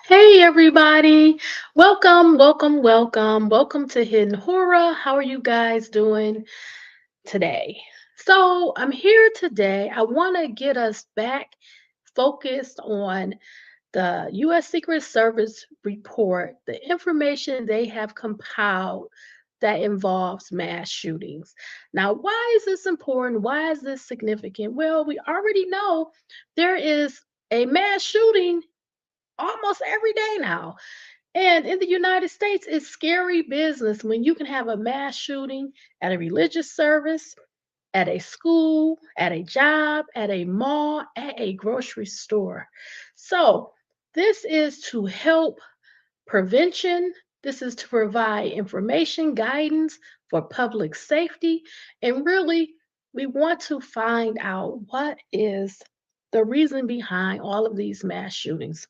Hey everybody. Welcome to Hidden Horror. How are you guys doing today? So, I'm here today. I want to get us back focused on the US Secret Service report, the information they have compiled that involves mass shootings. Now, why is this important? Why is this significant? Well, we already know there is a mass shooting almost every day now. And in the United States, it's scary business when you can have a mass shooting at a religious service, at a school, at a job, at a mall, at a grocery store. So, this is to help prevention. This is to provide information, guidance for public safety. And really, we want to find out what is the reason behind all of these mass shootings.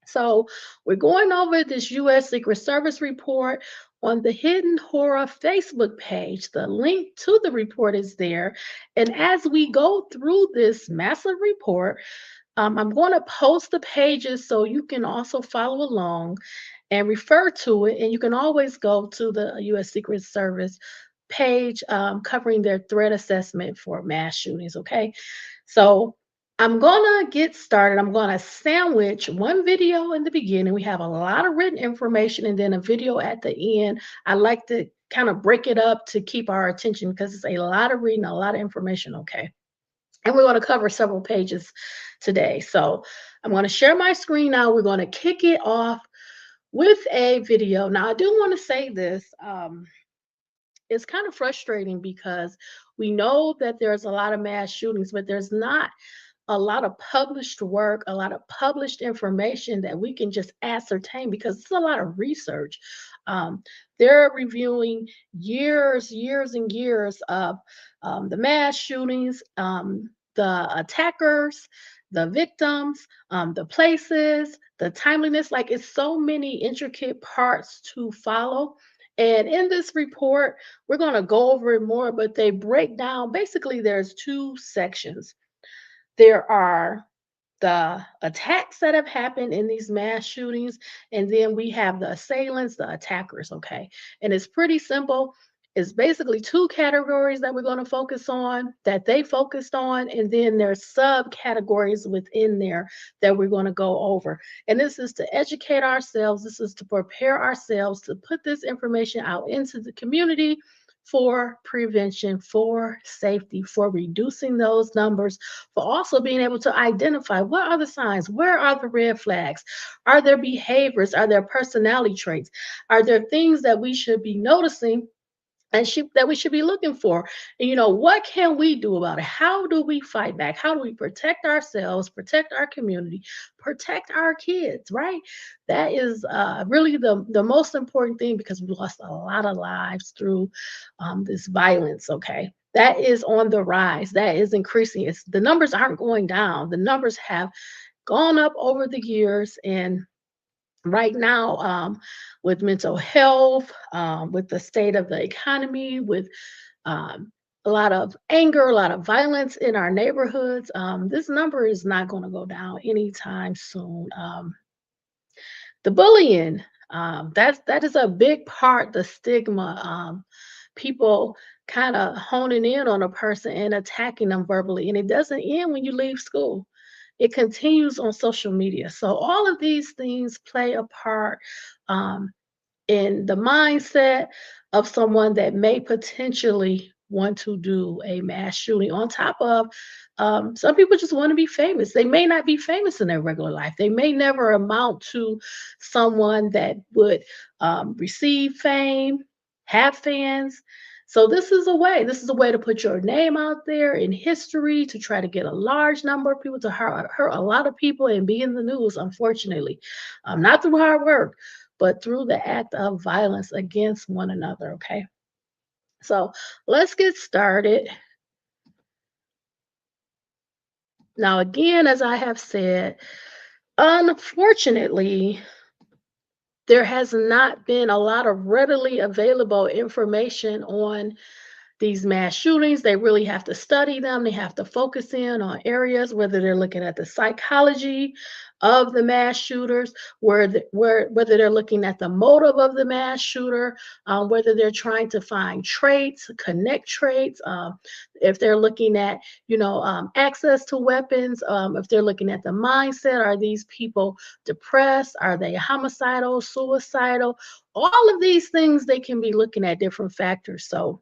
So, we're going over this US Secret Service report on the Hidden Horror Facebook page. The link to the report is there. And as we go through this massive report, I'm going to post the pages so you can also follow along and refer to it. And you can always go to the US Secret Service page covering their threat assessment for mass shootings. Okay. So I'm going to get started. I'm going to sandwich one video in the beginning. We have a lot of written information and then a video at the end. I like to kind of break it up to keep our attention because it's a lot of reading, a lot of information. Okay. And we're going to cover several pages today. So I'm going to share my screen now. We're going to kick it off with a video. Now, I do want to say this. It's kind of frustrating because we know that there's a lot of mass shootings, but there's not a lot of published work, a lot of published information that we can just ascertain because it's a lot of research. Um, they're reviewing years and years of the mass shootings, the attackers, the victims, the places, the timeliness. Like it's so many intricate parts to follow. And in this report, we're going to go over it more, but they break down basically, there's two sections. There are the attacks that have happened in these mass shootings, and then we have the assailants, the attackers, okay? And it's pretty simple. It's basically two categories that we're going to focus on, that they focused on, and then there's subcategories within there that we're going to go over. And this is to educate ourselves, this is to prepare ourselves to put this information out into the community for prevention, for safety, for reducing those numbers, for also being able to identify what are the signs, where are the red flags, are there behaviors, are there personality traits, are there things that we should be noticing and that we should be looking for. And, what can we do about it? How do we fight back? How do we protect ourselves, protect our community, protect our kids, right? That is really the most important thing because we lost a lot of lives through this violence, okay? That is on the rise. That is increasing. The numbers aren't going down. The numbers have gone up over the years. And right now, with mental health, with the state of the economy, with um, a lot of anger, a lot of violence in our neighborhoods, this number is not going to go down anytime soon. The bullying, that is a big part. The stigma, people kind of honing in on a person and attacking them verbally, and it doesn't end when you leave school. It continues on social media. So all of these things play a part um, in the mindset of someone that may potentially want to do a mass shooting. On top of, some people just want to be famous. They may not be famous in their regular life. They may never amount to someone that would receive fame, have fans. So this is a way. This is a way to put your name out there in history, to try to get a large number of people, to hurt a lot of people and be in the news. Unfortunately, not through hard work, but through the act of violence against one another. Okay. So let's get started. Now, again, as I have said, unfortunately, there has not been a lot of readily available information on these mass shootings, they really have to study them. They have to focus in on areas, whether they're looking at the psychology of the mass shooters, whether they're looking at the motive of the mass shooter, whether they're trying to find traits, connect traits, if they're looking at, access to weapons, if they're looking at the mindset, are these people depressed? Are they homicidal, suicidal? All of these things, they can be looking at different factors. So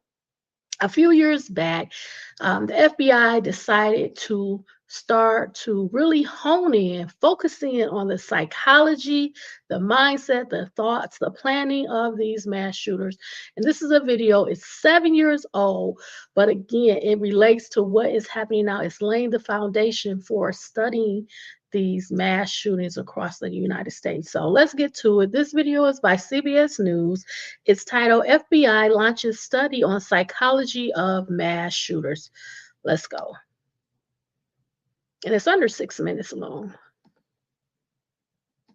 a few years back, the FBI decided to start to really hone in, focus in on the psychology, the mindset, the thoughts, the planning of these mass shooters. And this is a video, it's 7 years old, but again, it relates to what is happening now. It's laying the foundation for studying these mass shootings across the United States. So let's get to it. This video is by CBS News. It's titled FBI Launches Study on Psychology of Mass Shooters. Let's go. And it's under 6 minutes long.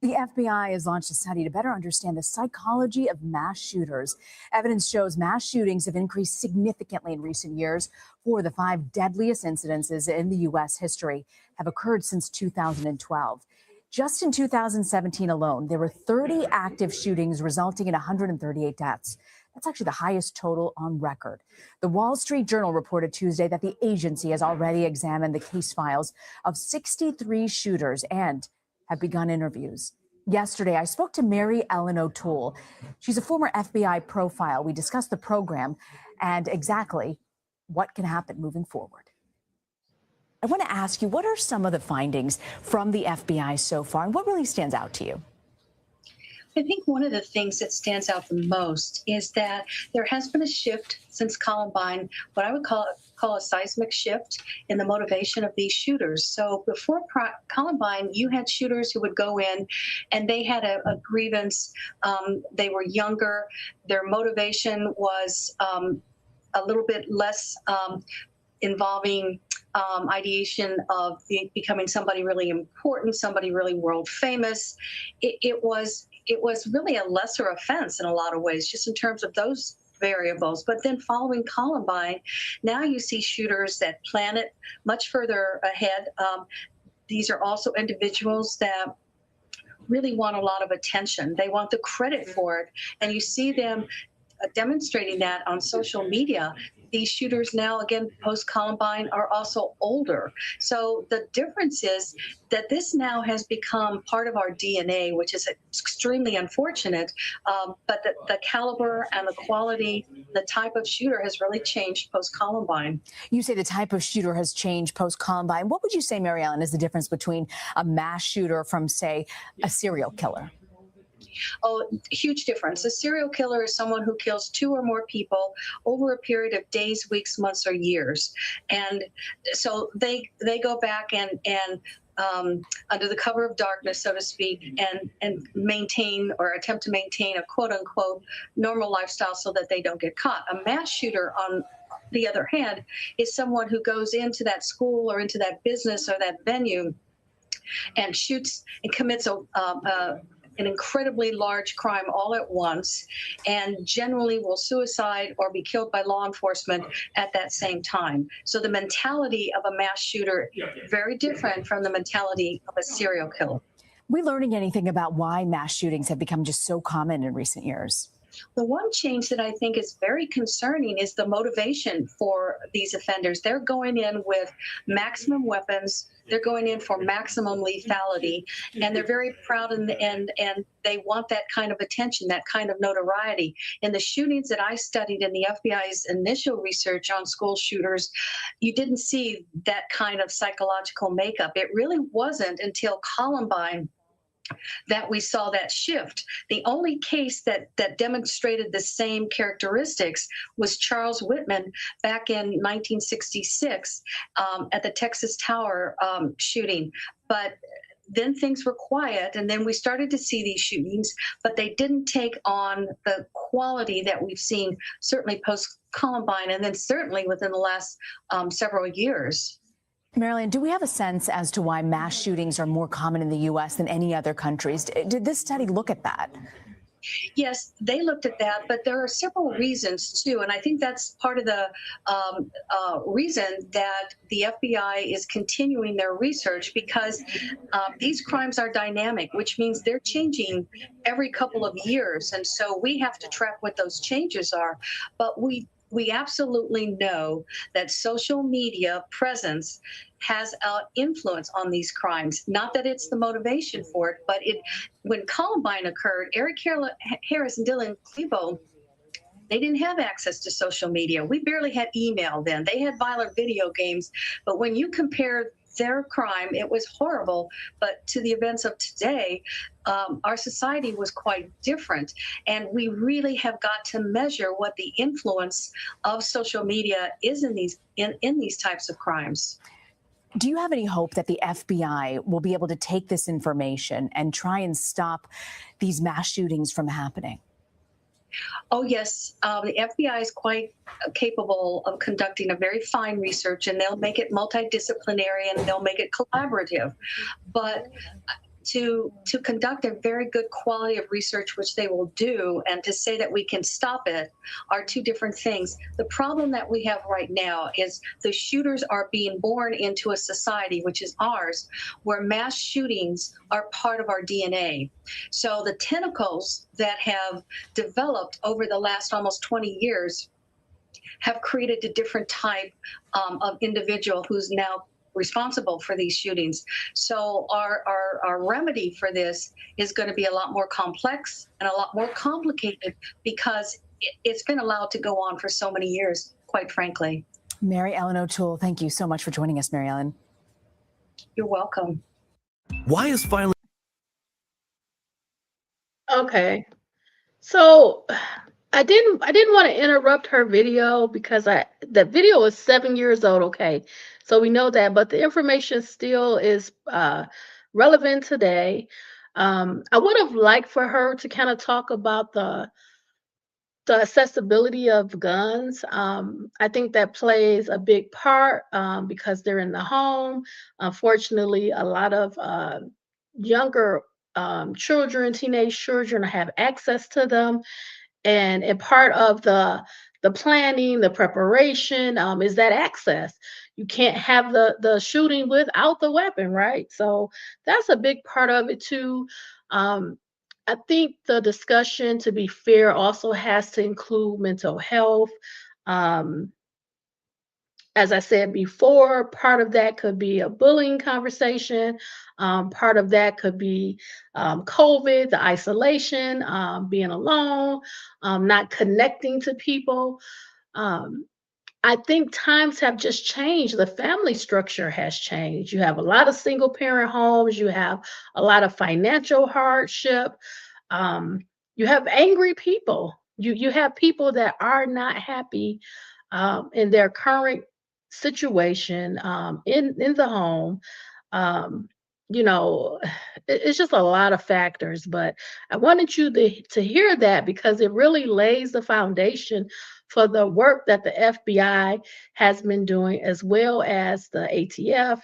The FBI has launched a study to better understand the psychology of mass shooters. Evidence shows mass shootings have increased significantly in recent years. 4 of the 5 deadliest incidences in the U.S. history have occurred since 2012. Just in 2017 alone, there were 30 active shootings resulting in 138 deaths. That's actually the highest total on record. The Wall Street Journal reported Tuesday that the agency has already examined the case files of 63 shooters and have begun interviews. Yesterday, I spoke to Mary Ellen O'Toole. She's a former FBI profile. We discussed the program and exactly what can happen moving forward. I want to ask you, what are some of the findings from the FBI so far, and what really stands out to you? I think one of the things that stands out the most is that there has been a shift since Columbine, what I would call a seismic shift in the motivation of these shooters. So before Columbine, you had shooters who would go in and they had a grievance. They were younger. Their motivation was a little bit less involving ideation of becoming somebody really important, somebody really world famous. It was really a lesser offense in a lot of ways, just in terms of those variables. But then following Columbine, now you see shooters that plan it much further ahead. These are also individuals that really want a lot of attention. They want the credit for it. And you see them demonstrating that on social media. These shooters now, again, post-Columbine, are also older. So the difference is that this now has become part of our DNA, which is extremely unfortunate. But the caliber and the quality, the type of shooter has really changed post-Columbine. You say the type of shooter has changed post-Columbine. What would you say, Mary Ellen, is the difference between a mass shooter from, say, a serial killer? Oh, huge difference. A serial killer is someone who kills 2 or more people over a period of days, weeks, months, or years. And so they go back and under the cover of darkness, so to speak, and maintain or attempt to maintain a quote unquote normal lifestyle so that they don't get caught. A mass shooter, on the other hand, is someone who goes into that school or into that business or that venue and shoots and commits an incredibly large crime all at once, and generally will suicide or be killed by law enforcement at that same time. So the mentality of a mass shooter, very different from the mentality of a serial killer. Are we learning anything about why mass shootings have become just so common in recent years? The one change that I think is very concerning is the motivation for these offenders. They're going in with maximum weapons. They're going in for maximum lethality, and they're very proud and they want that kind of attention, that kind of notoriety. In the shootings that I studied in the FBI's initial research on school shooters, you didn't see that kind of psychological makeup. It really wasn't until Columbine that we saw that shift. The only case that demonstrated the same characteristics was Charles Whitman back in 1966 at the Texas Tower shooting. But then things were quiet, and then we started to see these shootings, but they didn't take on the quality that we've seen certainly post-Columbine, and then certainly within the last several years. Marilyn, do we have a sense as to why mass shootings are more common in the U.S. than any other countries? Did this study look at that? Yes, they looked at that, but there are several reasons too, and I think that's part of the reason that the FBI is continuing their research because these crimes are dynamic, which means they're changing every couple of years, and so we have to track what those changes are. But we absolutely know that social media presence has an influence on these crimes. Not that it's the motivation for it, but when Columbine occurred, Eric Harris and Dylan Klebold, they didn't have access to social media. We barely had email then. They had violent video games. But when you compare their crime, it was horrible. But to the events of today, our society was quite different. And we really have got to measure what the influence of social media is in these types of crimes. Do you have any hope that the FBI will be able to take this information and try and stop these mass shootings from happening? Oh, yes. The FBI is quite capable of conducting a very fine research, and they'll make it multidisciplinary and they'll make it collaborative. But to conduct a very good quality of research, which they will do, and to say that we can stop it are two different things. The problem that we have right now is the shooters are being born into a society, which is ours, where mass shootings are part of our DNA. So the tentacles that have developed over the last almost 20 years have created a different type of individual who's now responsible for these shootings. So our remedy for this is going to be a lot more complex and a lot more complicated because it's been allowed to go on for so many years, quite frankly. Mary Ellen O'Toole, thank you so much for joining us, Mary Ellen. You're welcome. Why is filing? Okay. So I didn't want to interrupt her video because the video is 7 years old, okay. So we know that, but the information still is relevant today. I would have liked for her to kind of talk about the accessibility of guns. I think that plays a big part because they're in the home. Unfortunately, a lot of younger children, teenage children, have access to them, and part of the planning, the preparation is that access. You can't have the shooting without the weapon, right? So that's a big part of it too. Um, I think the discussion, to be fair, also has to include mental health. Um, as I said before, part of that could be a bullying conversation. Part of that could be COVID, the isolation, being alone, not connecting to people. Um, I think times have just changed. The family structure has changed. You have a lot of single parent homes, you have a lot of financial hardship, um, you have angry people. You have people that are not happy in their current situation in the home. Um, you know, it's just a lot of factors, but I wanted you to hear that because it really lays the foundation for the work that the FBI has been doing, as well as the ATF,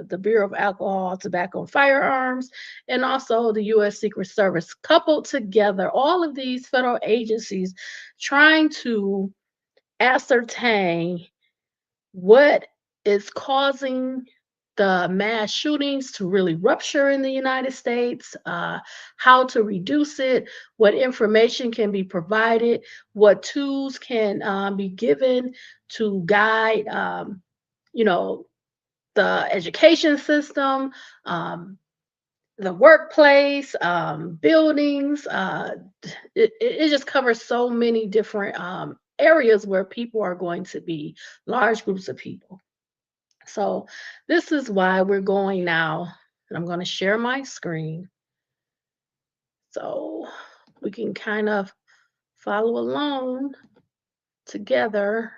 the Bureau of Alcohol, Tobacco, and Firearms, and also the U.S. Secret Service, coupled together, all of these federal agencies trying to ascertain what is causing the mass shootings to really rupture in the United States, how to reduce it, what information can be provided, what tools can be given to guide, you know, the education system, the workplace, buildings. It just covers so many different areas where people are going to be, large groups of people. So this is why we're going now, and I'm going to share my screen so we can kind of follow along together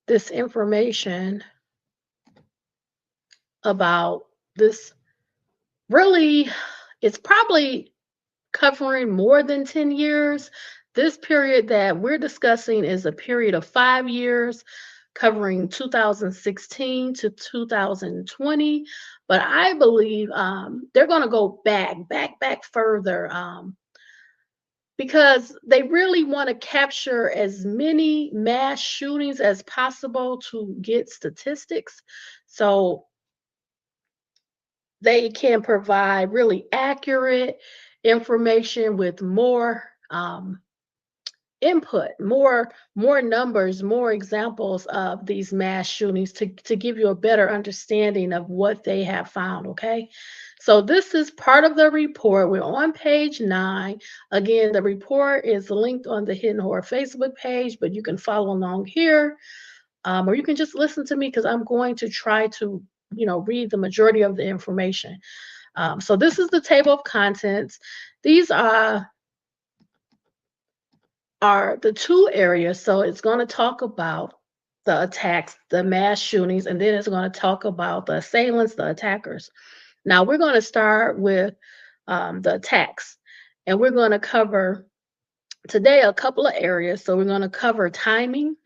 this information about this. Really, it's probably covering more than 10 years. This period that we're discussing is a period of 5 years covering 2016 to 2020, but I believe they're going to go back further because they really want to capture as many mass shootings as possible to get statistics. So they can provide really accurate information with more input, more numbers, more examples of these mass shootings to give you a better understanding of what they have found. Okay, so this is part of the report. We're on page 9. Again, the report is linked on the Hidden Horror Facebook page, but you can follow along here, or you can just listen to me because I'm going to try to read the majority of the information. So this is the table of contents. These are the two areas. So it's going to talk about the attacks, the mass shootings, and then it's going to talk about the assailants, the attackers. Now we're going to start with the attacks, and we're going to cover today a couple of areas. So we're going to cover timing,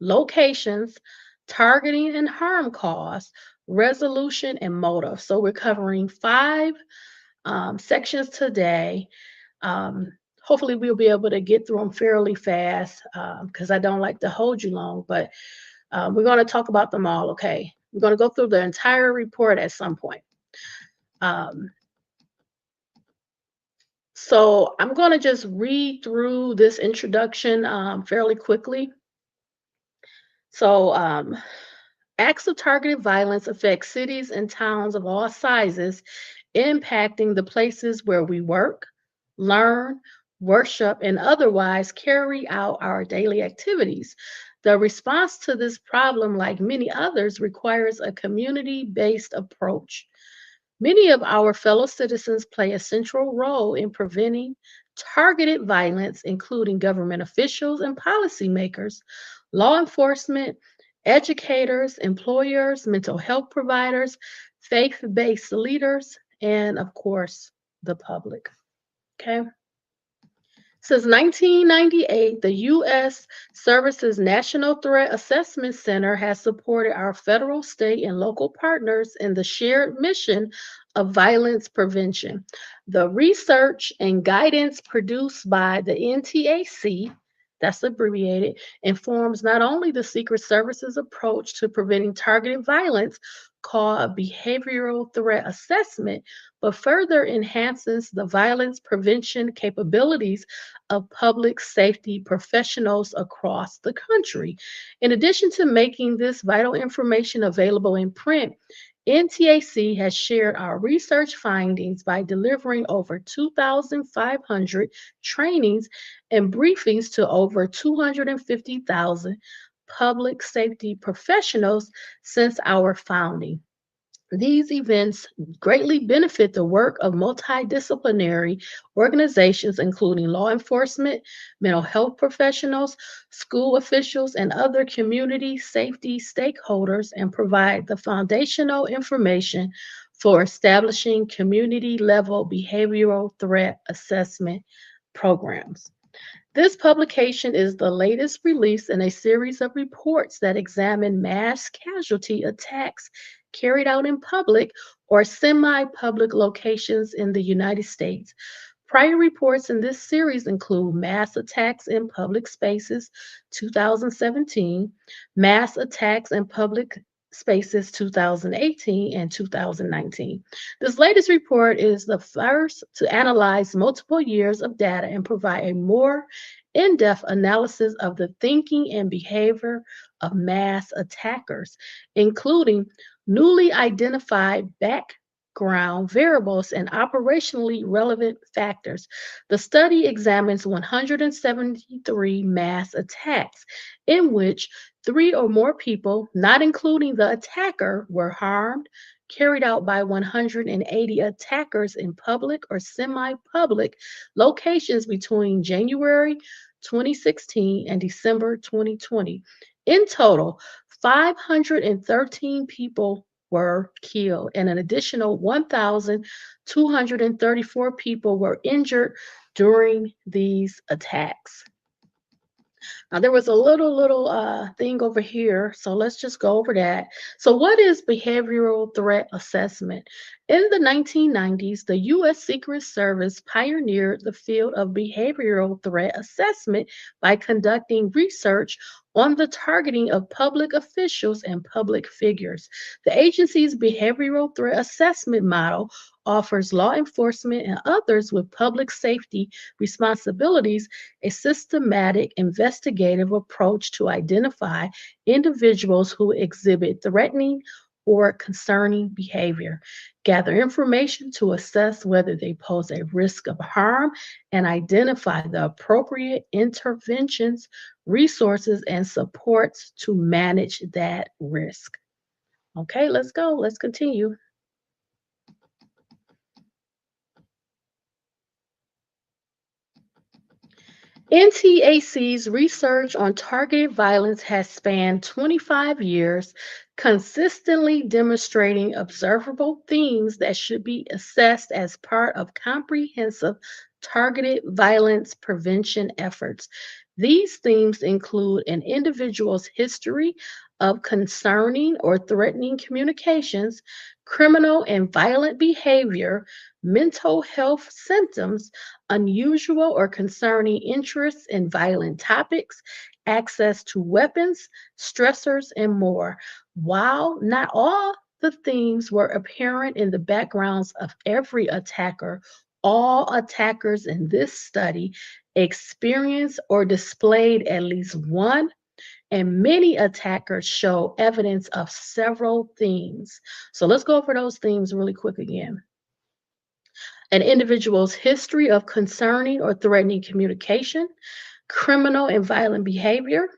locations, targeting and harm cause, resolution, and motive. So we're covering 5 sections today. Hopefully we'll be able to get through them fairly fast because I don't like to hold you long, but we're going to talk about them all, okay? We're going to go through the entire report at some point. So I'm going to just read through this introduction fairly quickly. So acts of targeted violence affect cities and towns of all sizes, impacting the places where we work, learn, worship, and otherwise carry out our daily activities. The response to this problem, like many others, requires a community-based approach. Many of our fellow citizens play a central role in preventing targeted violence, including government officials and policymakers, law enforcement, educators, employers, mental health providers, faith-based leaders, and of course, the public. Okay. Since 1998, the U.S. Services National Threat Assessment Center has supported our federal, state, and local partners in the shared mission of violence prevention. The research and guidance produced by the NTAC, that's abbreviated, informs not only the Secret Service's approach to preventing targeted violence called a behavioral threat assessment, but further enhances the violence prevention capabilities of public safety professionals across the country. In addition to making this vital information available in print, NTAC has shared our research findings by delivering over 2,500 trainings and briefings to over 250,000 public safety professionals since our founding. These events greatly benefit the work of multidisciplinary organizations, including law enforcement, mental health professionals, school officials, and other community safety stakeholders, and provide the foundational information for establishing community level behavioral threat assessment programs. This publication is the latest release in a series of reports that examine mass casualty attacks carried out in public or semi public locations in the United States. Prior reports in this series include Mass Attacks in Public Spaces 2017, Mass Attacks in Public Spaces 2018, and 2019. This latest report is the first to analyze multiple years of data and provide a more in depth analysis of the thinking and behavior of mass attackers, including newly identified background variables and operationally relevant factors. The study examines 173 mass attacks in which 3 or more people, not including the attacker, were harmed, carried out by 180 attackers in public or semi public locations between January 2016 and December 2020. In total, 513 people were killed, and an additional 1,234 people were injured during these attacks. Now there was a little thing over here, so let's just go over that. So what is behavioral threat assessment? In the 1990s, the U.S. Secret Service pioneered the field of behavioral threat assessment by conducting research on the targeting of public officials and public figures. The agency's behavioral threat assessment model offers law enforcement and others with public safety responsibilities a systematic investigative approach to identify individuals who exhibit threatening or concerning behavior, gather information to assess whether they pose a risk of harm, and identify the appropriate interventions, resources, and supports to manage that risk. Okay, let's go. Let's continue. NTAC's research on targeted violence has spanned 25 years, consistently demonstrating observable themes that should be assessed as part of comprehensive targeted violence prevention efforts. These themes include an individual's history of concerning or threatening communications, criminal and violent behavior, mental health symptoms, unusual or concerning interests in violent topics, access to weapons, stressors, and more. While not all the themes were apparent in the backgrounds of every attacker, all attackers in this study experienced or displayed at least one, and many attackers show evidence of several themes. So let's go over those themes really quick again. An individual's history of concerning or threatening communication, criminal and violent behavior,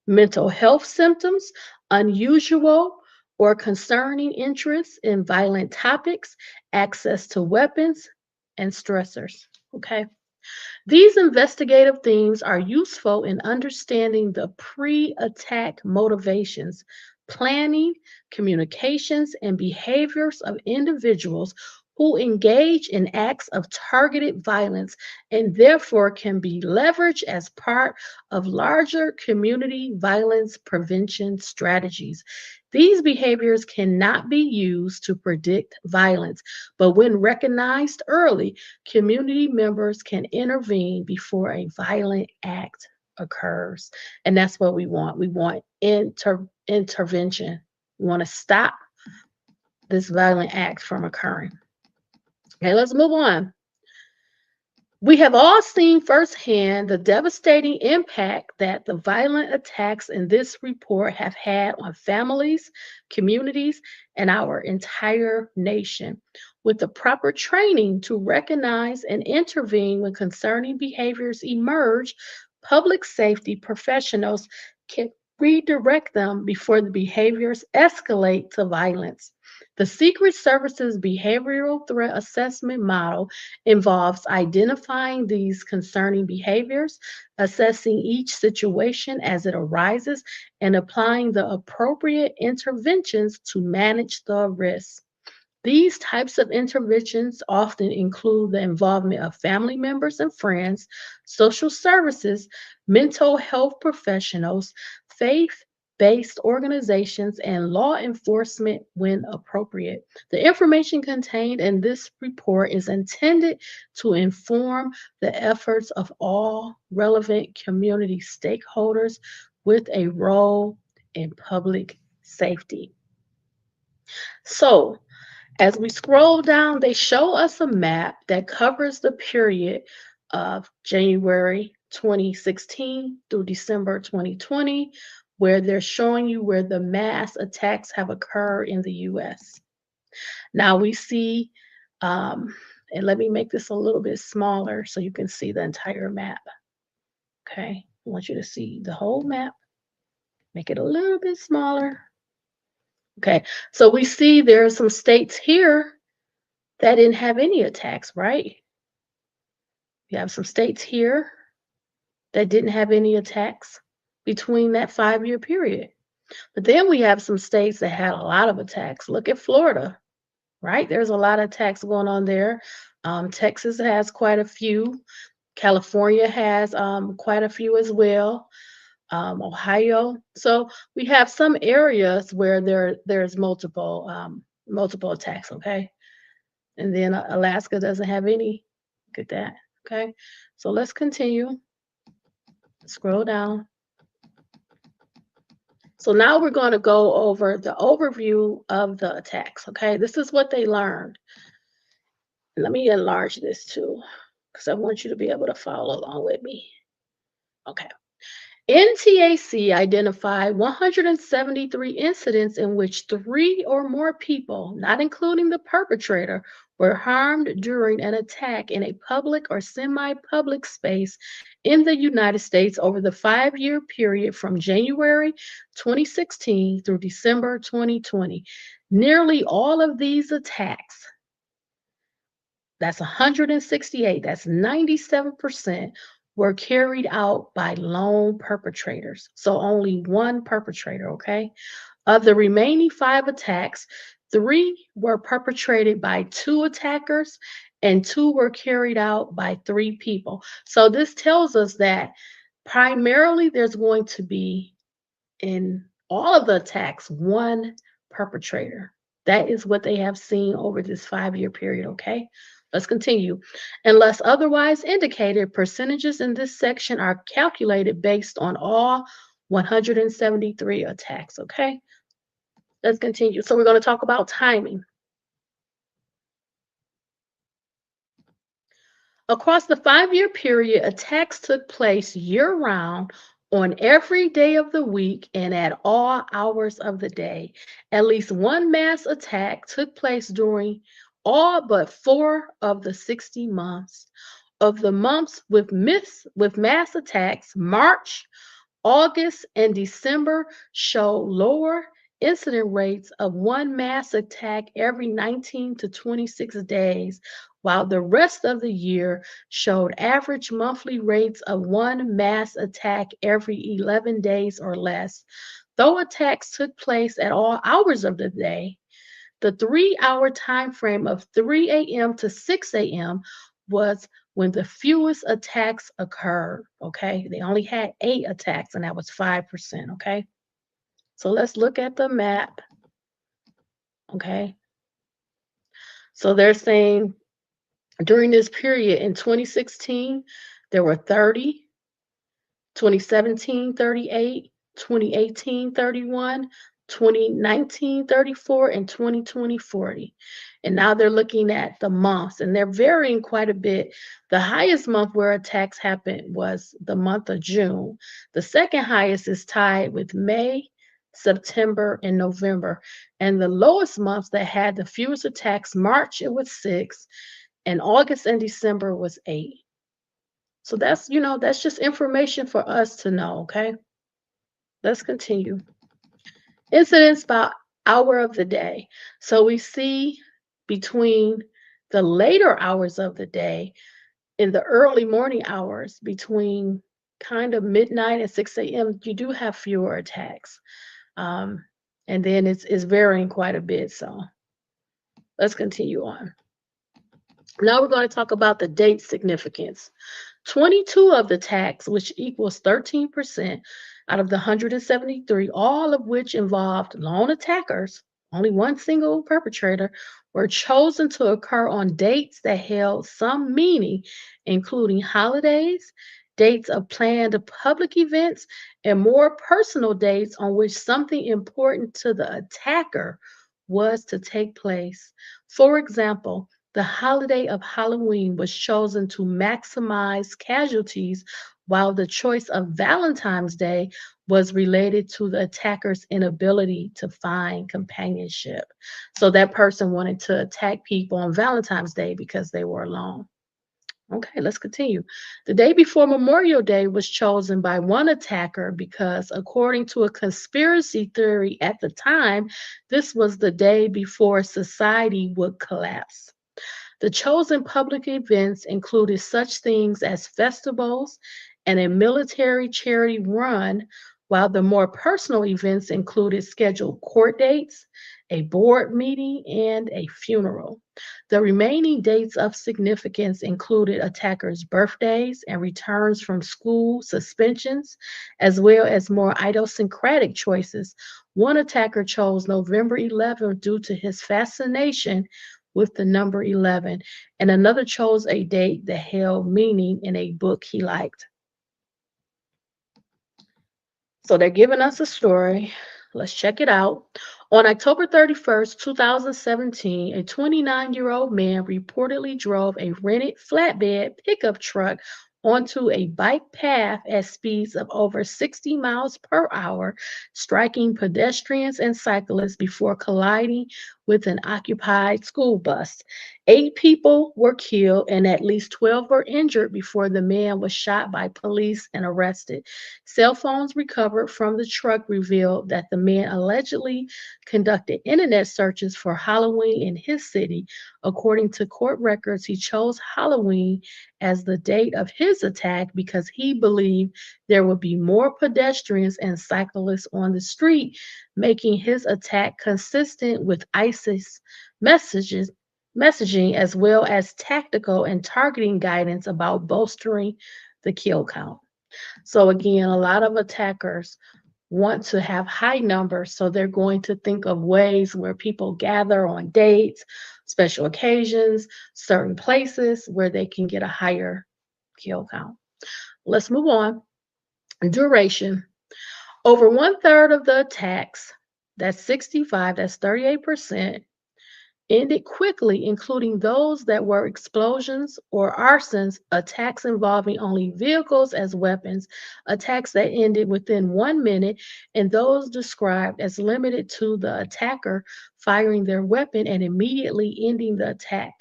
mental health symptoms, unusual or concerning interests in violent topics, access to weapons, and stressors. Okay. These investigative themes are useful in understanding the pre attack motivations, planning, communications, and behaviors of individuals who engage in acts of targeted violence and therefore can be leveraged as part of larger community violence prevention strategies. These behaviors cannot be used to predict violence, but when recognized early, community members can intervene before a violent act occurs. And that's what we want. We want intervention. We want to stop this violent act from occurring. Okay, let's move on. We have all seen firsthand the devastating impact that the violent attacks in this report have had on families, communities, and our entire nation. With the proper training to recognize and intervene when concerning behaviors emerge, public safety professionals can redirect them before the behaviors escalate to violence. The Secret Service's behavioral threat assessment model involves identifying these concerning behaviors, assessing each situation as it arises, and applying the appropriate interventions to manage the risk. These types of interventions often include the involvement of family members and friends, social services, mental health professionals, faith based organizations, and law enforcement when appropriate. The information contained in this report is intended to inform the efforts of all relevant community stakeholders with a role in public safety. So, as we scroll down, they show us a map that covers the period of January 2016 through December 2020, where they're showing you where the mass attacks have occurred in the US. Now we see, and let me make this a little bit smaller so you can see the entire map. Okay, I want you to see the whole map. Make it a little bit smaller. Okay, so we see there are some states here that didn't have any attacks, right? You have some states here that didn't have any attacks between that 5-year period. But then we have some states that had a lot of attacks. Look at Florida, right? There's a lot of attacks going on there. Texas has quite a few. California has quite a few as well. Ohio. So we have some areas where there's multiple attacks. Okay, and then Alaska doesn't have any. Look at that. Okay, so let's continue. Scroll down. So now we're going to go over the overview of the attacks. Okay, this is what they learned. Let me enlarge this too, because I want you to be able to follow along with me. Okay. NTAC identified 173 incidents in which three or more people, not including the perpetrator, were harmed during an attack in a public or semi public space in the United States over the 5 year period from January 2016 through December 2020. Nearly all of these attacks, that's 168, that's 97%, were carried out by lone perpetrators. So only one perpetrator, okay? Of the remaining five attacks, three were perpetrated by two attackers and two were carried out by three people. So this tells us that primarily there's going to be, in all of the attacks, one perpetrator. That is what they have seen over this 5 year period, okay? Let's continue. Unless otherwise indicated, percentages in this section are calculated based on all 173 attacks, okay? Let's continue. So we're going to talk about timing. Across the 5 year period, attacks took place year round on every day of the week and at all hours of the day. At least one mass attack took place during all but 4 of the 60 months. Of the months with mass attacks, March, August, and December show lower incident rates of one mass attack every 19 to 26 days, while the rest of the year showed average monthly rates of one mass attack every 11 days or less. Though attacks took place at all hours of the day, the 3 hour time frame of 3 a.m. to 6 a.m. was when the fewest attacks occurred. Okay, they only had 8 attacks, and that was 5%. Okay, so let's look at the map. Okay, so they're saying during this period in 2016, there were 30, 2017, 38, 2018, 31, 2019, 34, and 2020, 40. And now they're looking at the months and they're varying quite a bit. The highest month where attacks happened was the month of June. The second highest is tied with May, September, and November. And the lowest months that had the fewest attacks, March, it was 6, and August and December was 8. So that's just information for us to know, okay? Let's continue. Incidents by hour of the day. So we see between the later hours of the day, in the early morning hours, between kind of midnight and 6 a.m., you do have fewer attacks. And then it's varying quite a bit. So let's continue on. Now we're going to talk about the date significance. 22 of the attacks, which equals 13% out of the 173, all of which involved lone attackers, only one single perpetrator, were chosen to occur on dates that held some meaning, including holidays, dates of planned public events, and more personal dates on which something important to the attacker was to take place. For example, the holiday of Halloween was chosen to maximize casualties, while the choice of Valentine's Day was related to the attacker's inability to find companionship. So that person wanted to attack people on Valentine's Day because they were alone. Okay, let's continue. The day before Memorial Day was chosen by one attacker because, according to a conspiracy theory at the time, this was the day before society would collapse. The chosen public events included such things as festivals and a military charity run, while the more personal events included scheduled court dates, a board meeting, and a funeral. The remaining dates of significance included attackers' birthdays and returns from school suspensions, as well as more idiosyncratic choices. One attacker chose November 11th due to his fascination with the number 11, and another chose a date that held meaning in a book he liked. So they're giving us a story. Let's check it out. On October 31st, 2017, a 29-year-old man reportedly drove a rented flatbed pickup truck onto a bike path at speeds of over 60 miles per hour, striking pedestrians and cyclists before colliding with an occupied school bus. 8 people were killed and at least 12 were injured before the man was shot by police and arrested. Cell phones recovered from the truck revealed that the man allegedly conducted internet searches for Halloween in his city. According to court records, he chose Halloween as the date of his attack because he believed there would be more pedestrians and cyclists on the street, making his attack consistent with ISIS messaging as well as tactical and targeting guidance about bolstering the kill count. So again, a lot of attackers want to have high numbers, so they're going to think of ways where people gather on dates, special occasions, certain places where they can get a higher kill count. Let's move on. Duration. Over 1/3 of the attacks, that's 65, that's 38%, ended quickly, including those that were explosions or arsons, attacks involving only vehicles as weapons, attacks that ended within 1 minute, and those described as limited to the attacker firing their weapon and immediately ending the attack.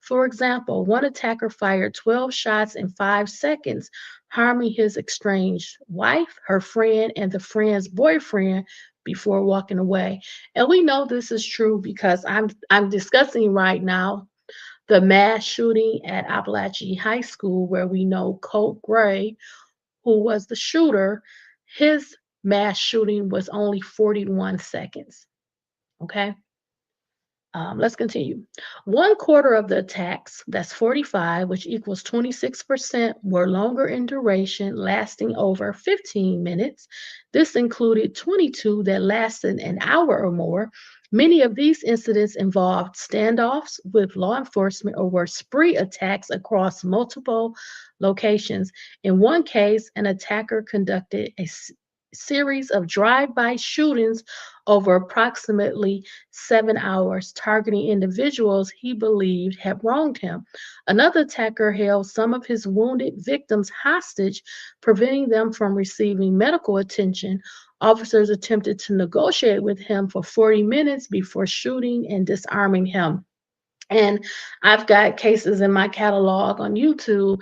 For example, one attacker fired 12 shots in 5 seconds, harming his estranged wife, her friend, and the friend's boyfriend before walking away. And we know this is true because I'm discussing right now the mass shooting at Appalachian High School where we know Colt Gray, who was the shooter, his mass shooting was only 41 seconds. Okay. Let's continue. 1/4 of the attacks, that's 45, which equals 26%, were longer in duration, lasting over 15 minutes. This included 22 that lasted an hour or more. Many of these incidents involved standoffs with law enforcement or were spree attacks across multiple locations. In one case, an attacker conducted a series of drive-by shootings over approximately 7 hours, targeting individuals he believed had wronged him. Another attacker held some of his wounded victims hostage, preventing them from receiving medical attention. Officers attempted to negotiate with him for 40 minutes before shooting and disarming him. And I've got cases in my catalog on YouTube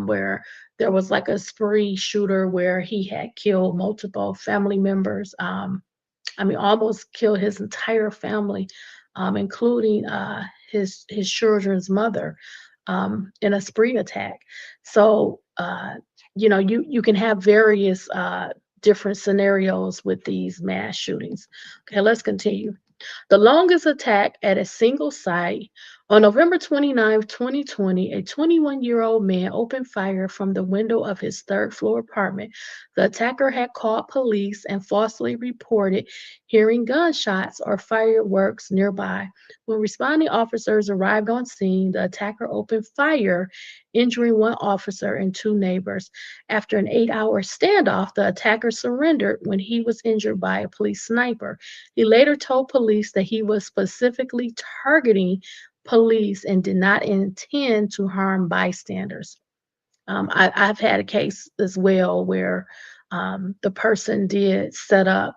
where there was like a spree shooter where he had killed multiple family members. Almost killed his entire family, including his children's mother, in a spree attack. So you can have various different scenarios with these mass shootings. Okay, let's continue. The longest attack at a single site. On November 29, 2020, a 21-year-old man opened fire from the window of his third-floor apartment. The attacker had called police and falsely reported hearing gunshots or fireworks nearby. When responding officers arrived on scene, the attacker opened fire, injuring one officer and 2 neighbors. After an 8-hour standoff, the attacker surrendered when he was injured by a police sniper. He later told police that he was specifically targeting police and did not intend to harm bystanders. I've had a case as well where the person did set up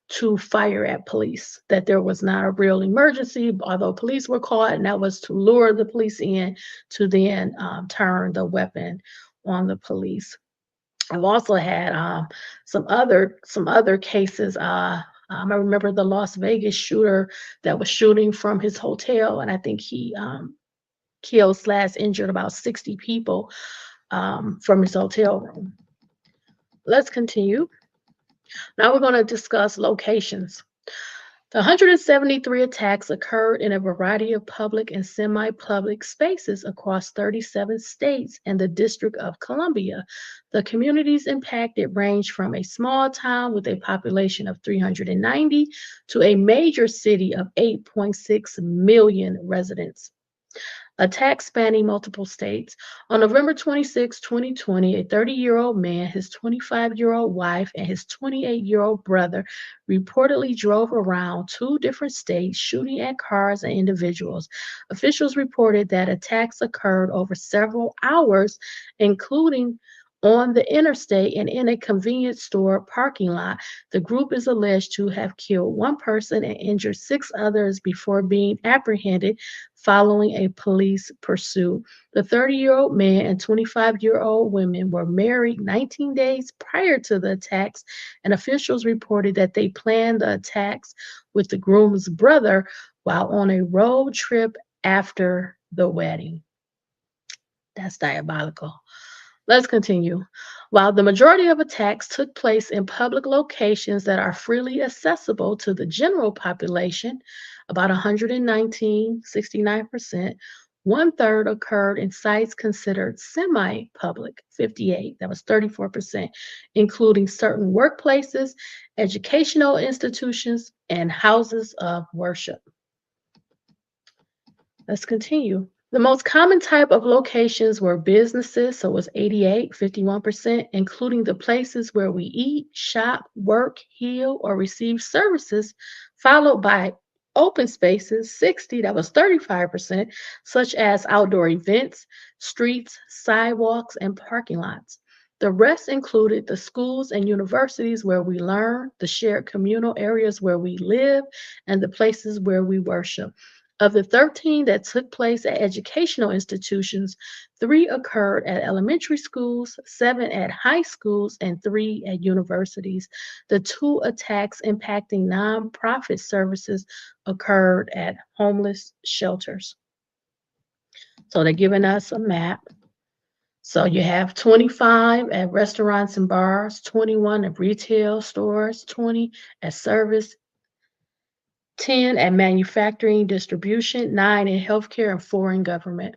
to fire at police, that there was not a real emergency, although police were called, and that was to lure the police in to then turn the weapon on the police. I've also had some other cases. I remember the Las Vegas shooter that was shooting from his hotel, and I think he killed/injured about 60 people from his hotel room. Let's continue. Now we're going to discuss locations. The 173 attacks occurred in a variety of public and semi public spaces across 37 states and the District of Columbia. The communities impacted range from a small town with a population of 390 to a major city of 8.6 million residents. Attacks spanning multiple states. On November 26, 2020, a 30-year-old man, his 25-year-old wife, and his 28-year-old brother reportedly drove around two different states, shooting at cars and individuals. Officials reported that attacks occurred over several hours, including on the interstate and in a convenience store parking lot. The group is alleged to have killed one person and injured six others before being apprehended following a police pursuit. The 30-year-old man and 25-year-old woman were married 19 days prior to the attacks, and officials reported that they planned the attacks with the groom's brother while on a road trip after the wedding. That's diabolical. Let's continue. While the majority of attacks took place in public locations that are freely accessible to the general population, about 119, 69%, one third occurred in sites considered semi public, 58, that was 34%, including certain workplaces, educational institutions, and houses of worship. Let's continue. The most common type of locations were businesses, so it was 88, 51%, including the places where we eat, shop, work, heal, or receive services, followed by open spaces, 60, that was 35%, such as outdoor events, streets, sidewalks, and parking lots. The rest included the schools and universities where we learn, the shared communal areas where we live, and the places where we worship. Of the 13 that took place at educational institutions, 3 occurred at elementary schools, 7 at high schools, and 3 at universities. The 2 attacks impacting nonprofit services occurred at homeless shelters. So they're giving us a map. So you have 25 at restaurants and bars, 21 at retail stores, 20 at service, 10 at manufacturing, distribution, 9 in healthcare, and 4 in government.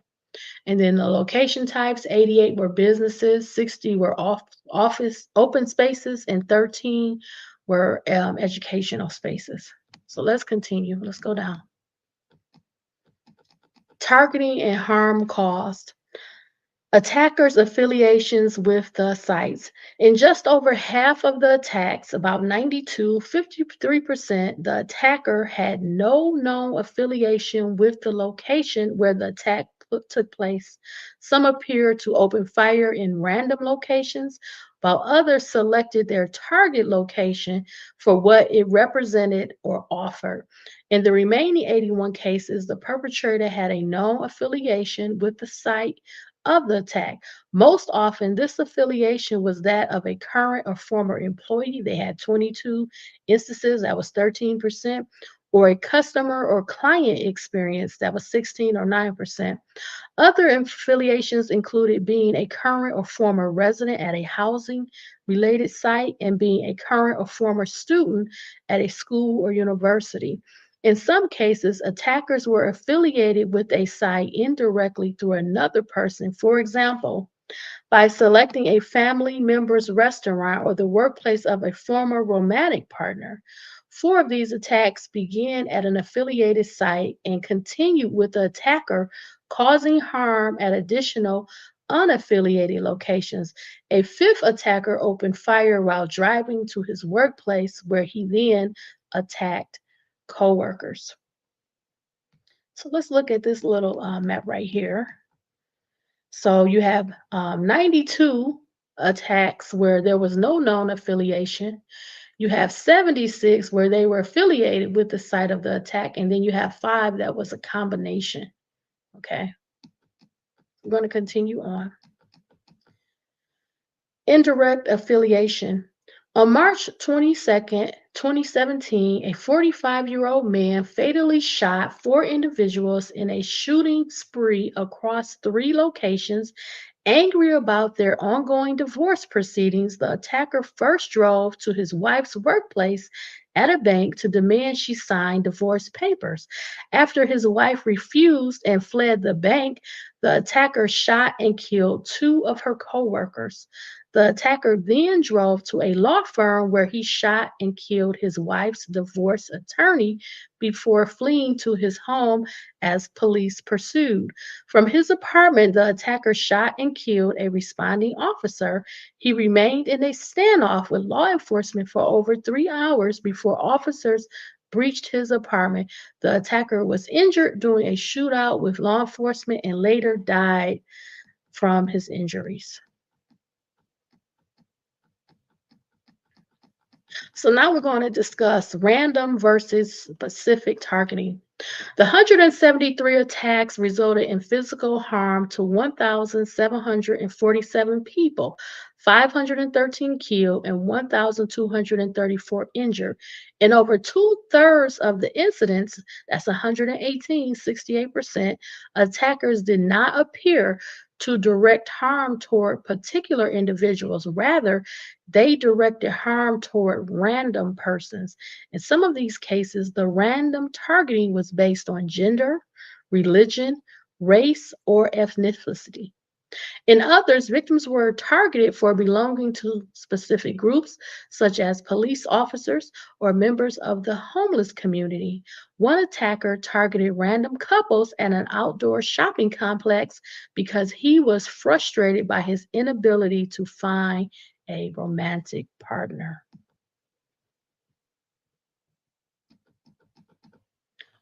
And then the location types, 88 were businesses, 60 were office open spaces, and 13 were educational spaces. So let's continue. Let's go down. Targeting and harm caused. Attackers' affiliations with the sites. In just over half of the attacks, about 92, 53%, the attacker had no known affiliation with the location where the attack took place. Some appeared to open fire in random locations, while others selected their target location for what it represented or offered. In the remaining 81 cases, the perpetrator had a known affiliation with the site of the attack. Most often, this affiliation was that of a current or former employee. They had 22 instances, that was 13%, or a customer or client experience, that was 16 or 9%. Other affiliations included being a current or former resident at a housing related site and being a current or former student at a school or university. In some cases, attackers were affiliated with a site indirectly through another person. For example, by selecting a family member's restaurant or the workplace of a former romantic partner. 4 of these attacks began at an affiliated site and continued with the attacker causing harm at additional unaffiliated locations. A 5th attacker opened fire while driving to his workplace, where he then attacked coworkers. So let's look at this little map right here. So you have 92 attacks where there was no known affiliation. You have 76 where they were affiliated with the site of the attack, and then you have 5 that was a combination. Okay, I'm going to continue on. Indirect affiliation. On March 22nd, 2017, a 45-year-old man fatally shot 4 individuals in a shooting spree across 3 locations. Angry about their ongoing divorce proceedings, the attacker first drove to his wife's workplace at a bank to demand she sign divorce papers. After his wife refused and fled the bank, the attacker shot and killed two of her coworkers. The attacker then drove to a law firm where he shot and killed his wife's divorce attorney before fleeing to his home as police pursued. From his apartment, the attacker shot and killed a responding officer. He remained in a standoff with law enforcement for over 3 hours before officers breached his apartment. The attacker was injured during a shootout with law enforcement and later died from his injuries. So now we're going to discuss random versus specific targeting. The 173 attacks resulted in physical harm to 1,747 people, 513 killed, and 1,234 injured. In over two-thirds of the incidents, that's 118, 68%, attackers did not appear to direct harm toward particular individuals. Rather, they directed harm toward random persons. In some of these cases, the random targeting was based on gender, religion, race, or ethnicity. In others, victims were targeted for belonging to specific groups, such as police officers or members of the homeless community. One attacker targeted random couples at an outdoor shopping complex because he was frustrated by his inability to find a romantic partner.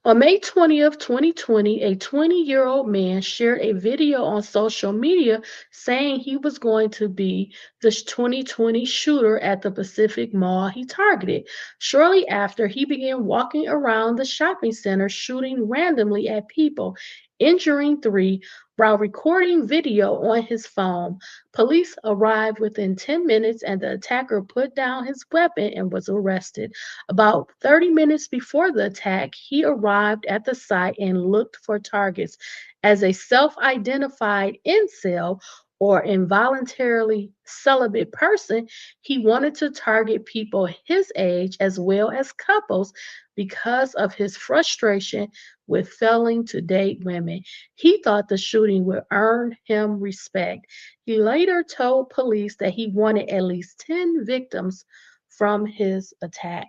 On May 20th, 2020, a 20-year-old man shared a video on social media saying he was going to be the 2020 shooter at the Pacific Mall he targeted. Shortly after, he began walking around the shopping center shooting randomly at people, injuring three while recording video on his phone. Police arrived within 10 minutes and the attacker put down his weapon and was arrested. About 30 minutes before the attack, he arrived at the site and looked for targets. As a self identified incel or involuntarily celibate person, he wanted to target people his age as well as couples because of his frustration with failing to date women. He thought the shooting would earn him respect. He later told police that he wanted at least 10 victims from his attack.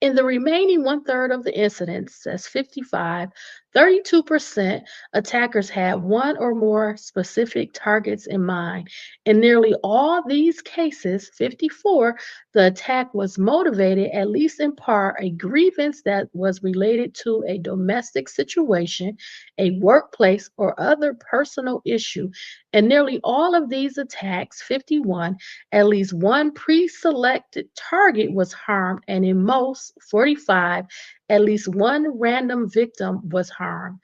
In the remaining one-third of the incidents, that's 55, 32% attackers had one or more specific targets in mind. In nearly all these cases, 54, the attack was motivated, at least in part, a grievance that was related to a domestic situation, a workplace, or other personal issue. In nearly all of these attacks, 51, at least one pre-selected target was harmed, and in most, 45, at least one random victim was harmed.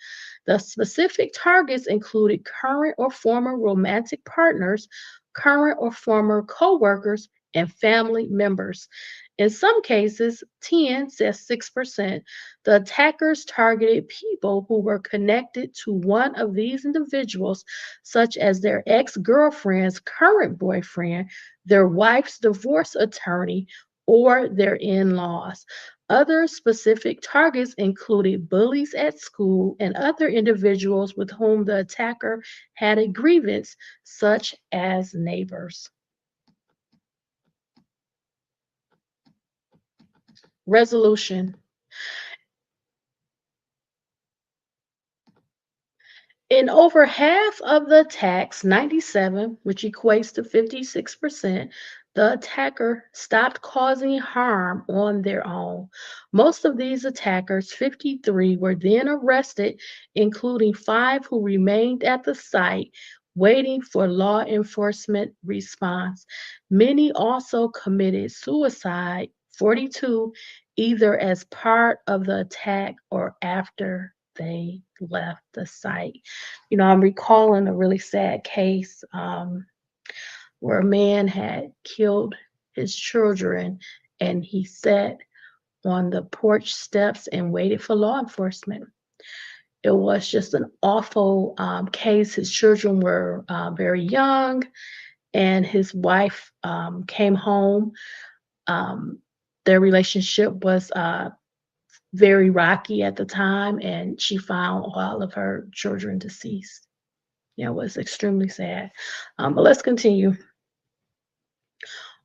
The specific targets included current or former romantic partners, current or former co-workers, and family members. In some cases, 10 says 6%, the attackers targeted people who were connected to one of these individuals, such as their ex-girlfriend's current boyfriend, their wife's divorce attorney, or their in-laws. Other specific targets included bullies at school and other individuals with whom the attacker had a grievance, such as neighbors. Resolution. In over half of the attacks, 97, which equates to 56%, the attacker stopped causing harm on their own. Most of these attackers, 53, were then arrested, including 5 who remained at the site waiting for law enforcement response. Many also committed suicide, 42, either as part of the attack or after they left the site. I'm recalling a really sad case where a man had killed his children and he sat on the porch steps and waited for law enforcement. It was just an awful case. His children were very young, and his wife came home. Um, their relationship was very rocky at the time, and she found all of her children deceased. Yeah, it was extremely sad. But let's continue.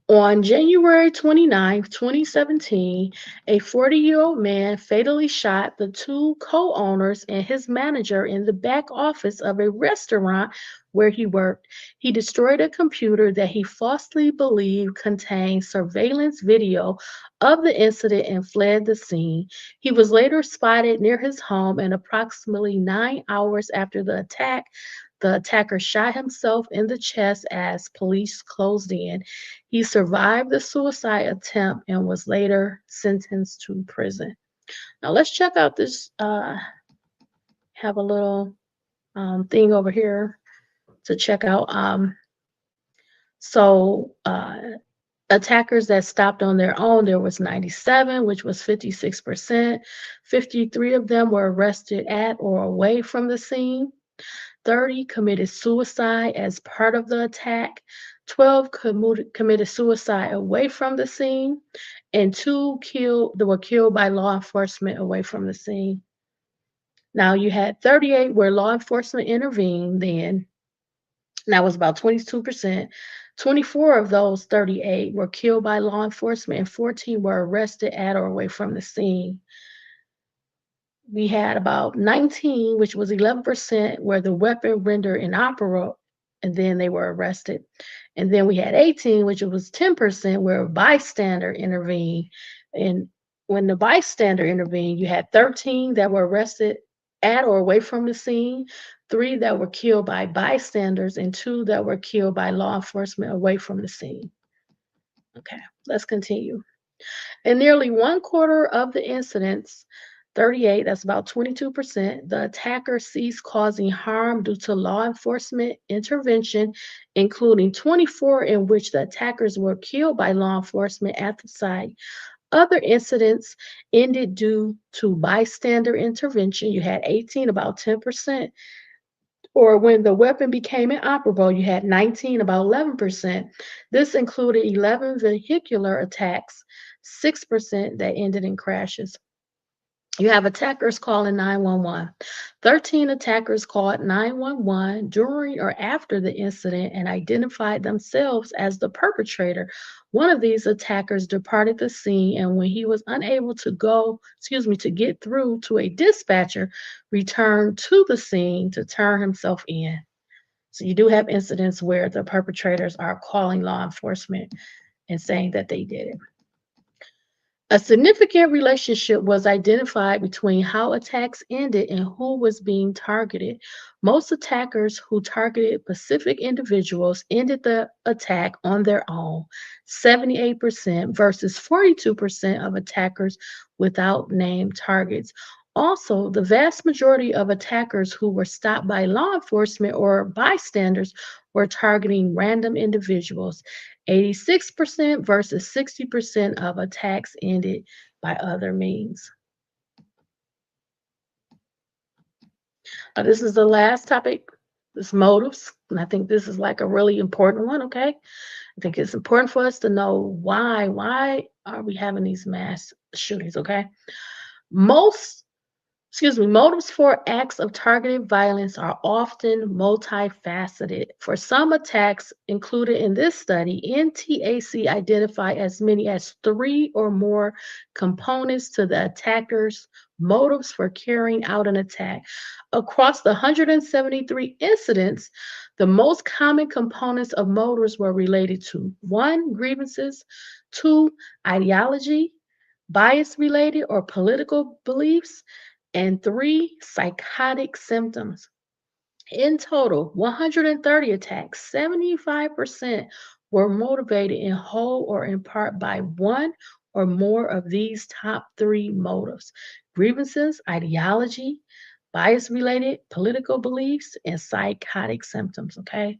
On January 29th, 2017, a 40-year-old man fatally shot the two co-owners and his manager in the back office of a restaurant where he worked. He destroyed a computer that he falsely believed contained surveillance video of the incident and fled the scene. He was later spotted near his home, and approximately 9 hours after the attacker shot himself in the chest as police closed in. He survived the suicide attempt and was later sentenced to prison. Now let's check out this. Have a little thing over here to check out. Attackers that stopped on their own, there was 97, which was 56%. 53 of them were arrested at or away from the scene. 30 committed suicide as part of the attack. 12 committed suicide away from the scene, and 2 were killed by law enforcement away from the scene. Now you had 38 where law enforcement intervened then. That was about 22%. 24 of those 38 were killed by law enforcement, and 14 were arrested at or away from the scene. We had about 19, which was 11%, where the weapon rendered inoperable, and then they were arrested. And then we had 18, which was 10%, where a bystander intervened. And when the bystander intervened, you had 13 that were arrested at or away from the scene, 3 that were killed by bystanders, and 2 that were killed by law enforcement away from the scene. Okay, let's continue. In nearly 1/4 of the incidents, 38, that's about 22%, the attacker ceased causing harm due to law enforcement intervention, including 24 in which the attackers were killed by law enforcement at the site. Other incidents ended due to bystander intervention. You had 18, about 10%. Or when the weapon became inoperable, you had 19, about 11%. This included 11 vehicular attacks, 6% that ended in crashes. You have attackers calling 911. 13 attackers called 911 during or after the incident and identified themselves as the perpetrator. One of these attackers departed the scene, and when he was unable to get through to a dispatcher, returned to the scene to turn himself in. So you do have incidents where the perpetrators are calling law enforcement and saying that they did it. A significant relationship was identified between how attacks ended and who was being targeted. Most attackers who targeted specific individuals ended the attack on their own, 78% versus 42% of attackers without named targets. Also, the vast majority of attackers who were stopped by law enforcement or bystanders were targeting random individuals. 86% versus 60% of attacks ended by other means. This is the last topic, this motives. And I think this is like a really important one, okay? I think it's important for us to know why. Why are we having these mass shootings, okay? Motives for acts of targeted violence are often multifaceted. For some attacks included in this study, NTAC identified as many as 3 or more components to the attacker's motives for carrying out an attack. Across the 173 incidents, the most common components of motives were related to 1, grievances, 2, ideology, bias related or political beliefs, and 3, psychotic symptoms. In total, 130 attacks, 75% were motivated in whole or in part by 1 or more of these top 3 motives: grievances, ideology, bias related, political beliefs, and psychotic symptoms. Okay.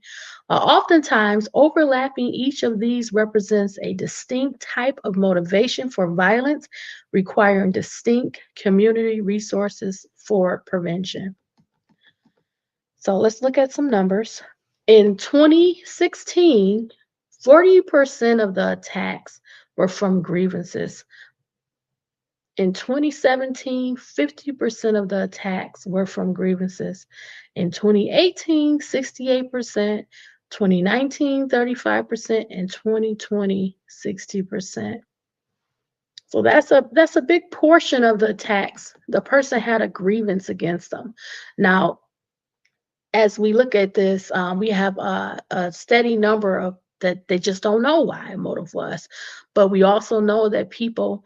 Oftentimes, overlapping each of these represents a distinct type of motivation for violence, requiring distinct community resources for prevention. So let's look at some numbers. In 2016, 40% of the attacks were from grievances. In 2017, 50% of the attacks were from grievances. In 2018, 68%, 2019, 35%, and 2020, 60%. So that's a big portion of the attacks. The person had a grievance against them. Now, as we look at this, we have a steady number of that they just don't know why a motive was. But we also know that people,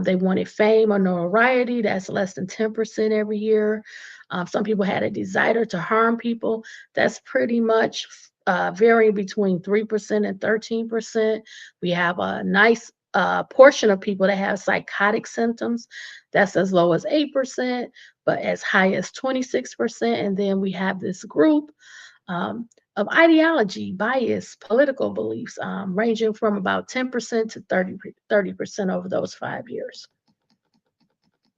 they wanted fame or notoriety. That's less than 10% every year. Some people had a desire to harm people. That's pretty much varying between 3% and 13%. We have a nice portion of people that have psychotic symptoms. That's as low as 8%, but as high as 26%. And then we have this group of ideology, bias, political beliefs, ranging from about 10% to 30% over those 5 years.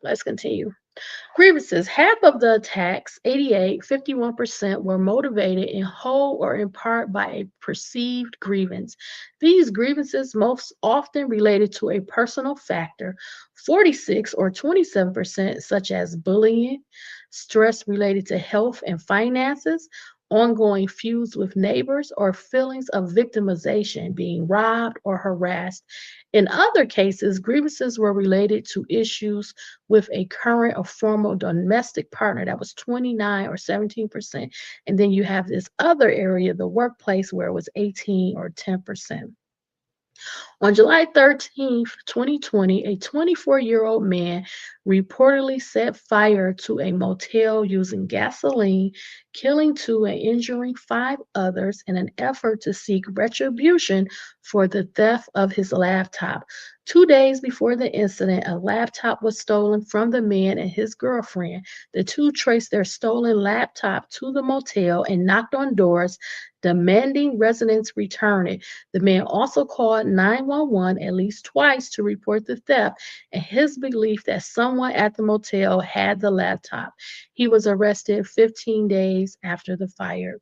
Let's continue. Grievances. Half of the attacks, 51%, were motivated in whole or in part by a perceived grievance. These grievances most often related to a personal factor, 46 or 27%, such as bullying, stress related to health and finances, ongoing feuds with neighbors, or feelings of victimization, being robbed or harassed. In other cases, grievances were related to issues with a current or former domestic partner. That was 29 or 17%. And then you have this other area, the workplace, where it was 18 or 10%. On July 13th, 2020, a 24-year-old man reportedly set fire to a motel using gasoline, killing 2 and injuring 5 others in an effort to seek retribution for the theft of his laptop. 2 days before the incident, a laptop was stolen from the man and his girlfriend. The two traced their stolen laptop to the motel and knocked on doors, demanding residents return it. The man also called 911 at least twice to report the theft and his belief that someone at the motel had the laptop. He was arrested 15 days after the fire.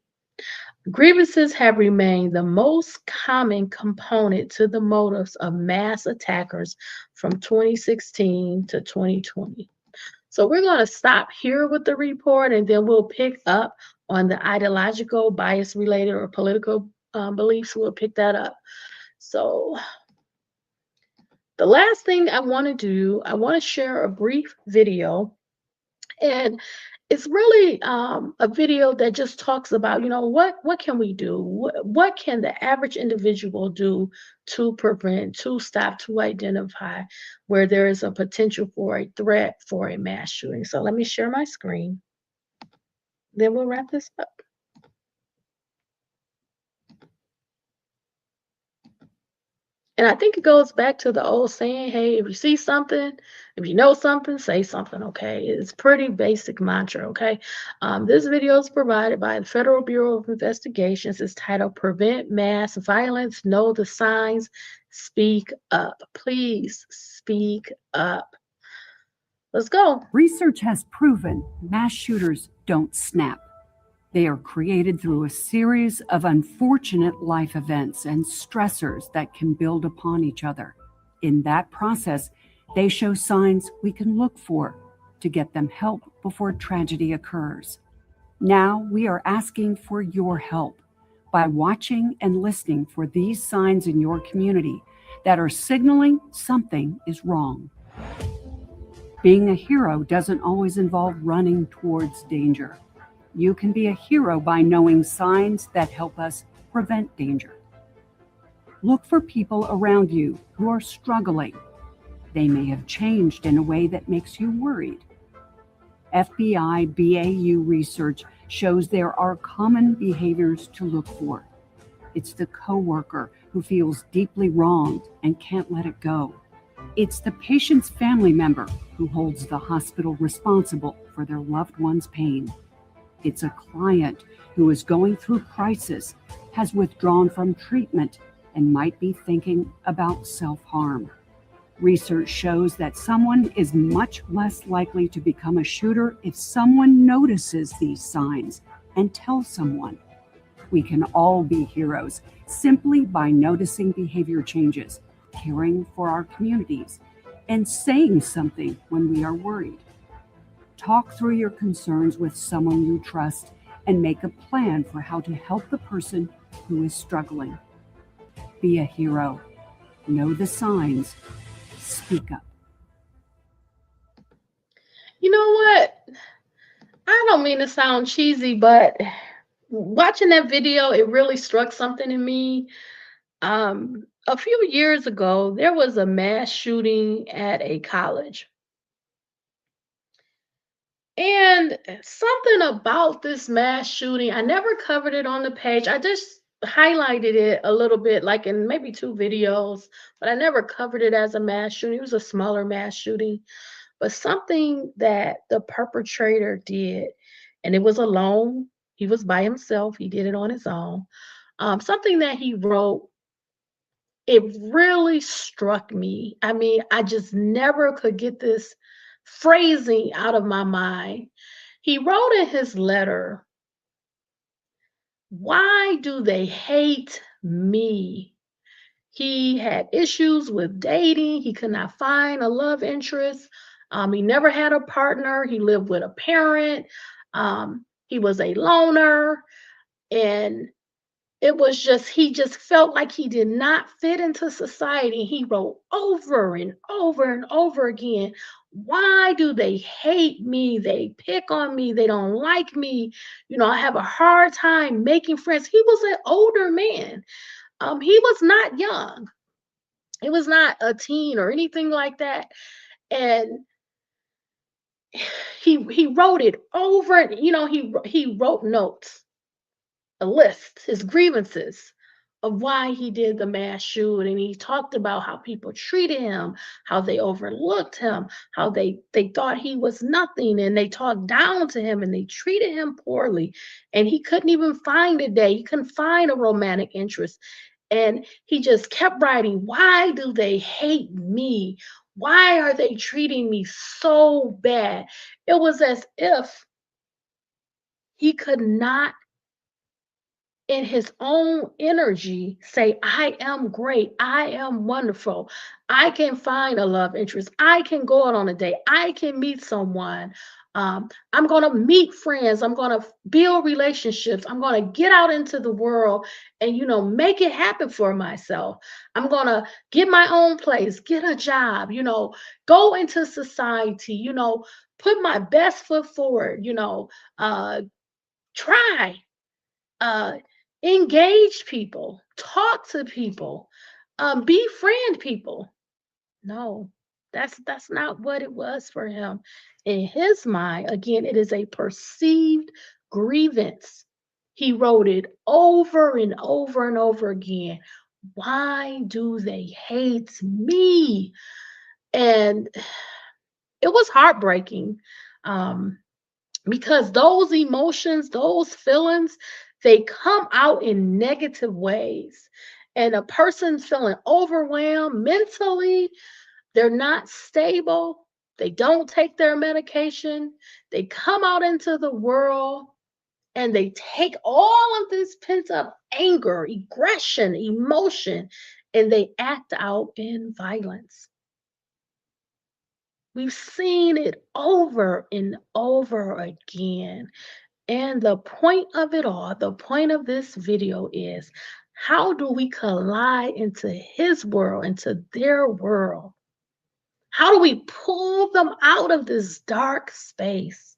Grievances have remained the most common component to the motives of mass attackers from 2016 to 2020. So we're going to stop here with the report, and then we'll pick up on the ideological, bias-related, or political beliefs. We'll pick that up. So the last thing I want to do, I want to share a brief video, and it's really a video that just talks about, what can we do? What can the average individual do to prevent, to stop, to identify where there is a potential for a threat for a mass shooting? So let me share my screen. Then we'll wrap this up. And I think it goes back to the old saying, hey, if you see something, if you know something, say something, okay? It's pretty basic mantra, okay? This video is provided by the Federal Bureau of Investigations. It's titled Prevent Mass Violence, Know the Signs, Speak Up. Please speak up. Let's go. Research has proven mass shooters don't snap. They are created through a series of unfortunate life events and stressors that can build upon each other. In that process, they show signs we can look for to get them help before tragedy occurs. Now we are asking for your help by watching and listening for these signs in your community that are signaling something is wrong. Being a hero doesn't always involve running towards danger. You can be a hero by knowing signs that help us prevent danger. Look for people around you who are struggling. They may have changed in a way that makes you worried. FBI BAU research shows there are common behaviors to look for. It's the coworker who feels deeply wronged and can't let it go. It's the patient's family member who holds the hospital responsible for their loved one's pain. It's a client who is going through crisis, has withdrawn from treatment, and might be thinking about self-harm. Research shows that someone is much less likely to become a shooter if someone notices these signs and tells someone. We can all be heroes simply by noticing behavior changes, caring for our communities, and saying something when we are worried. Talk through your concerns with someone you trust and make a plan for how to help the person who is struggling. Be a hero. Know the signs. Speak up. You know what? I don't mean to sound cheesy, but watching that video, it really struck something in me. A few years ago, there was a mass shooting at a college. And something about this mass shooting, I never covered it on the page. I just highlighted it a little bit, like in maybe two videos, but I never covered it as a mass shooting. It was a smaller mass shooting. But something that the perpetrator did, and it was alone, he was by himself, he did it on his own. Something that he wrote, it really struck me. I mean, I just never could get this phrasing out of my mind. He wrote in his letter, "Why do they hate me?" He had issues with dating. He could not find a love interest. He never had a partner. He lived with a parent. He was a loner. And it was just, he just felt like he did not fit into society. He wrote over and over and over again, "Why do they hate me? They pick on me. They don't like me. I have a hard time making friends." He was an older man. He was not young. He was not a teen or anything like that. And he wrote it over, and he wrote notes, a list, his grievances of why he did the mass shoot. And he talked about how people treated him, how they overlooked him, how they thought he was nothing, and they talked down to him and they treated him poorly. And he couldn't even find a day, he couldn't find a romantic interest. And he just kept writing, "Why do they hate me? Why are they treating me so bad?" It was as if he could not, in his own energy, say, "I am great. I am wonderful. I can find a love interest. I can go out on a date. I can meet someone. I'm going to meet friends. I'm going to build relationships. I'm going to get out into the world and, make it happen for myself. I'm going to get my own place, get a job, go into society, put my best foot forward, uh, try." uh, Engage people, talk to people, befriend people. No, that's not what it was for him. In his mind, again, it is a perceived grievance. He wrote it over and over and over again. "Why do they hate me?" And it was heartbreaking. Um, because those emotions, those feelings, they come out in negative ways. And a person's feeling overwhelmed mentally, they're not stable, they don't take their medication, they come out into the world and they take all of this pent up anger, aggression, emotion, and they act out in violence. We've seen it over and over again. And the point of it all, the point of this video is, how do we collide into his world, into their world? How do we pull them out of this dark space?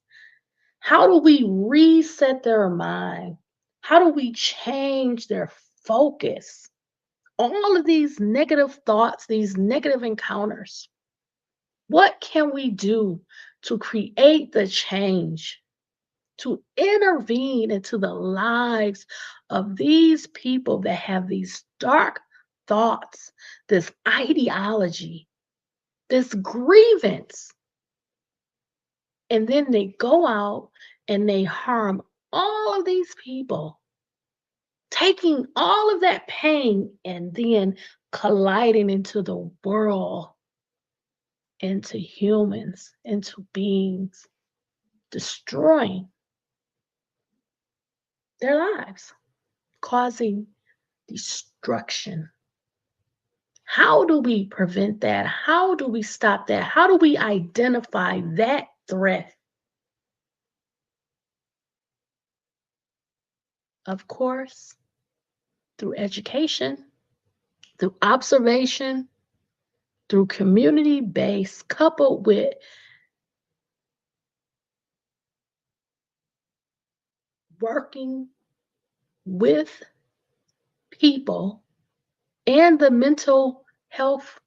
How do we reset their mind? How do we change their focus? All of these negative thoughts, these negative encounters. What can we do to create the change, to intervene into the lives of these people that have these dark thoughts, this ideology, this grievance, and then they go out and they harm all of these people, taking all of that pain and then colliding into the world, into humans, into beings, destroying their lives, causing destruction. How do we prevent that? How do we stop that? How do we identify that threat? Of course, through education, through observation, through community-based, coupled with working with people and the mental health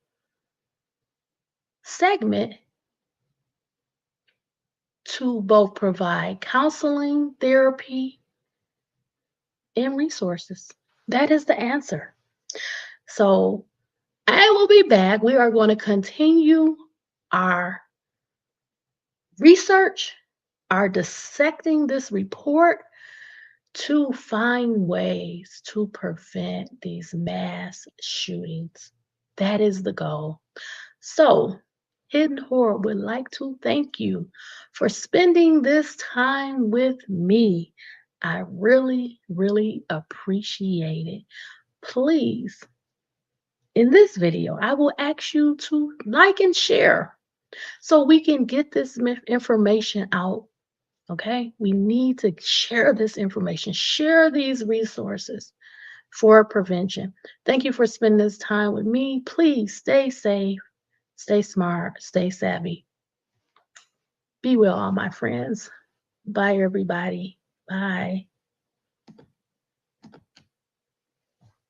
segment to both provide counseling, therapy, and resources. That is the answer. So I will be back. We are going to continue our research, our dissecting this report to find ways to prevent these mass shootings. That is the goal. So, Hidden Horror would like to thank you for spending this time with me. I really, really appreciate it. Please, in this video, I will ask you to like and share so we can get this information out. Okay, we need to share this information, share these resources for prevention. Thank you for spending this time with me. Please stay safe, stay smart, stay savvy. Be well, all my friends. Bye, everybody. Bye.